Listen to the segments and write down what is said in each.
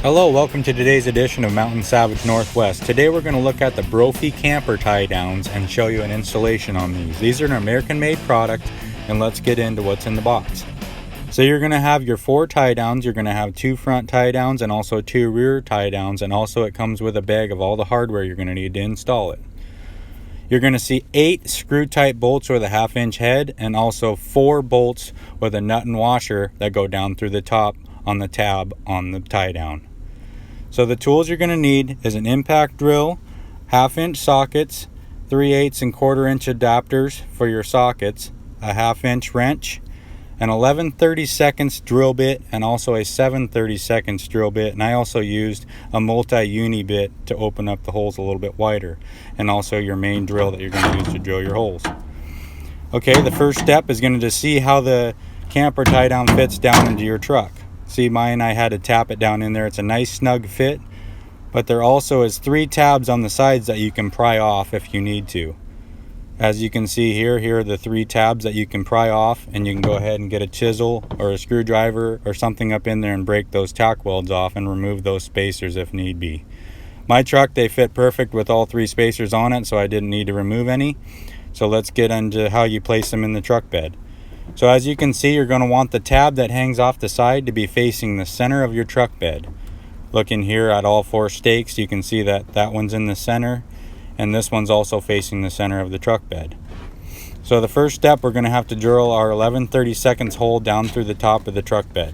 Hello, welcome to today's edition of Mtn Savage Northwest. Today we're going to look at the Brophy camper tie downs and show you an installation on these. These are an American made product, and let's get into what's in the box. So you're going to have your 4 tie downs, you're going to have 2 front tie downs and also 2 rear tie downs, and also it comes with a bag of all the hardware you're going to need to install it. You're going to see 8 screw type bolts with a 1/2 inch head and also 4 bolts with a nut and washer that go down through the top on the tab on the tie down. So the tools you're going to need is an impact drill, 1/2 inch sockets, 3/8 and 1/4 inch adapters for your sockets, a 1/2 inch wrench, an 11/32 drill bit, and also a 7/32 drill bit. And I also used a multi-uni bit to open up the holes a little bit wider, and also your main drill that you're going to use to drill your holes. Okay, the first step is going to see how the camper tie down fits down into your truck. See, mine, I had to tap it down in there. It's a nice snug fit, but there also is 3 tabs on the sides that you can pry off if you need to. As you can see here are the 3 tabs that you can pry off, and you can go ahead and get a chisel or a screwdriver or something up in there and break those tack welds off and remove those spacers if need be. My truck, they fit perfect with all 3 spacers on it, so I didn't need to remove any. So let's get into how you place them in the truck bed. So as you can see, you're going to want the tab that hangs off the side to be facing the center of your truck bed. Looking here at all 4 stakes, you can see that that one's in the center, and this one's also facing the center of the truck bed. So the first step, we're going to have to drill our 11/32 hole down through the top of the truck bed.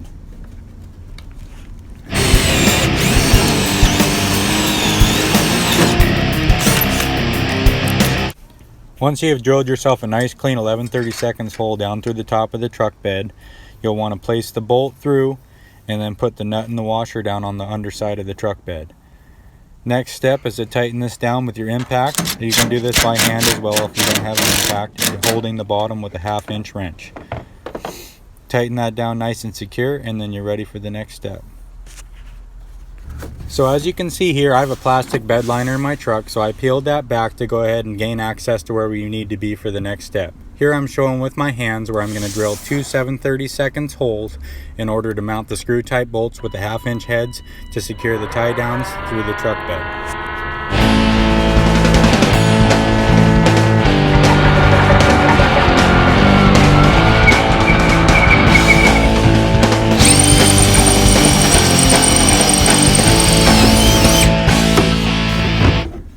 Once you have drilled yourself a nice clean 11/32 hole down through the top of the truck bed, you'll want to place the bolt through and then put the nut and the washer down on the underside of the truck bed. Next step is to tighten this down with your impact. You can do this by hand as well if you don't have an impact. You're holding the bottom with a 1/2 inch wrench. Tighten that down nice and secure, and then you're ready for the next step. So as you can see here, I have a plastic bed liner in my truck, so I peeled that back to go ahead and gain access to where you need to be for the next step. Here I'm showing with my hands where I'm going to drill 2 7/32 holes in order to mount the screw type bolts with the 1/2 inch heads to secure the tie downs through the truck bed.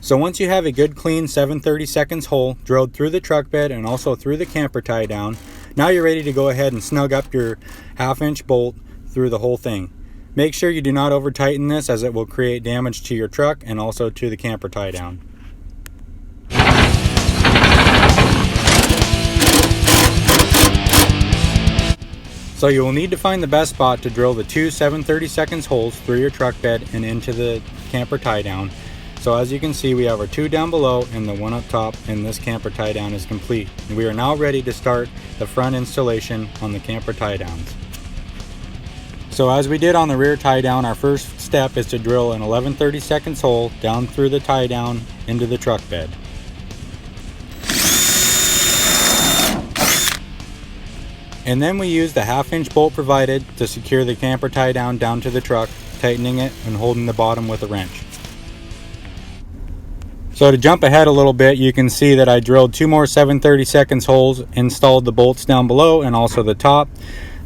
So once you have a good clean 7/32 hole drilled through the truck bed and also through the camper tie down, now you're ready to go ahead and snug up your 1/2 inch bolt through the whole thing. Make sure you do not over tighten this, as it will create damage to your truck and also to the camper tie down. So you will need to find the best spot to drill the 2 7/32 holes through your truck bed and into the camper tie down. So as you can see, we have our 2 down below and the 1 up top, and this camper tie down is complete. And we are now ready to start the front installation on the camper tie downs. So as we did on the rear tie down, our first step is to drill an 11/32 hole down through the tie down into the truck bed. And then we use the 1/2 inch bolt provided to secure the camper tie down to the truck, tightening it and holding the bottom with a wrench. So to jump ahead a little bit, you can see that I drilled 2 more 7/32 holes, installed the bolts down below and also the top.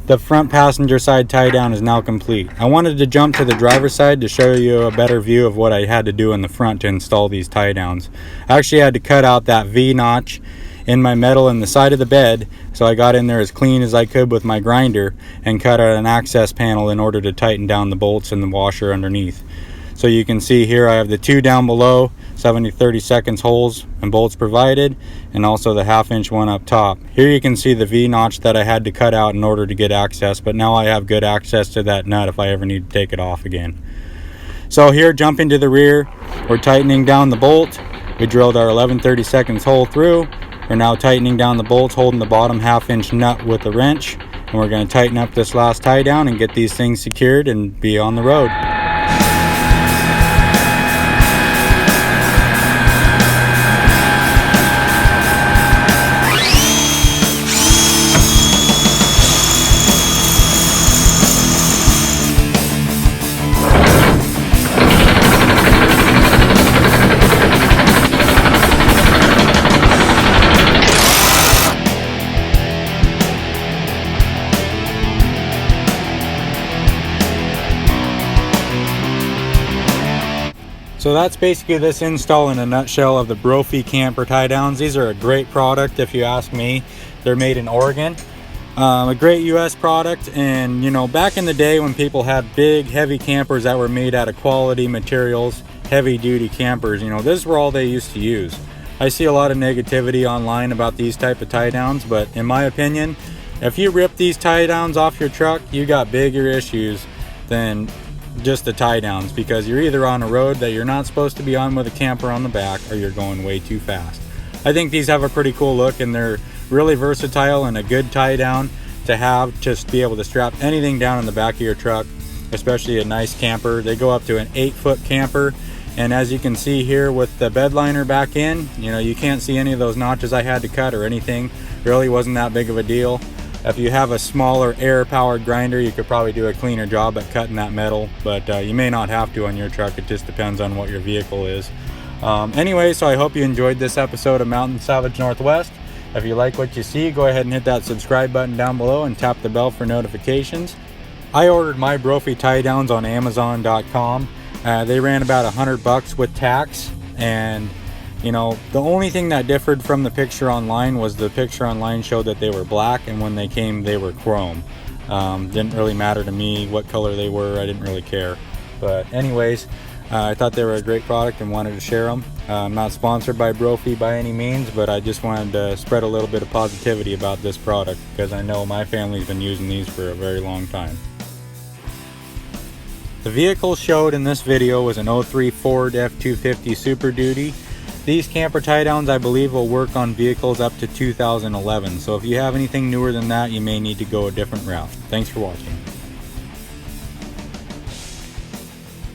The front passenger side tie down is now complete. I wanted to jump to the driver's side to show you a better view of what I had to do in the front to install these tie downs. I actually had to cut out that V notch in my metal in the side of the bed, so I got in there as clean as I could with my grinder and cut out an access panel in order to tighten down the bolts and the washer underneath. So you can see here I have the 2 down below, 7/32 holes and bolts provided, and also the 1/2 inch one up top. Here you can see the V notch that I had to cut out in order to get access, but now I have good access to that nut if I ever need to take it off again. So here, jumping to the rear, we're tightening down the bolt. We drilled our 11/32 hole through. We're now tightening down the bolts, holding the bottom 1/2 inch nut with the wrench, and we're going to tighten up this last tie down and get these things secured and be on the road. So that's basically this install in a nutshell of the Brophy camper tie downs. These are a great product if you ask me. They're made in Oregon. A great US product, and you know, back in the day when people had big heavy campers that were made out of quality materials, heavy duty campers, you know, this is where all they used to use. I see a lot of negativity online about these type of tie downs, but in my opinion, if you rip these tie downs off your truck, you got bigger issues than just the tie downs, because you're either on a road that you're not supposed to be on with a camper on the back, or you're going way too fast. I think these have a pretty cool look, and they're really versatile and a good tie down to have, just be able to strap anything down in the back of your truck, especially a nice camper. They go up to an 8-foot camper, and as you can see here with the bed liner back in, you know, you can't see any of those notches I had to cut or anything. Really wasn't that big of a deal. If you have a smaller air powered grinder, you could probably do a cleaner job at cutting that metal, but you may not have to on your truck. It just depends on what your vehicle is. Anyway, so I hope you enjoyed this episode of Mtn Savage Northwest. If you like what you see, go ahead and hit that subscribe button down below and tap the bell for notifications. I ordered my Brophy tie downs on Amazon.com. They ran about $100 with tax, and you know, the only thing that differed from the picture online was the picture online showed that they were black, and when they came they were chrome. Didn't really matter to me what color they were. I didn't really care. But anyways, I thought they were a great product and wanted to share them. I'm not sponsored by Brophy by any means, but I just wanted to spread a little bit of positivity about this product, because I know my family's been using these for a very long time. The vehicle showed in this video was an 03 Ford F-250 Super Duty. These camper tie downs, I believe, will work on vehicles up to 2011. So if you have anything newer than that, you may need to go a different route. Thanks for watching.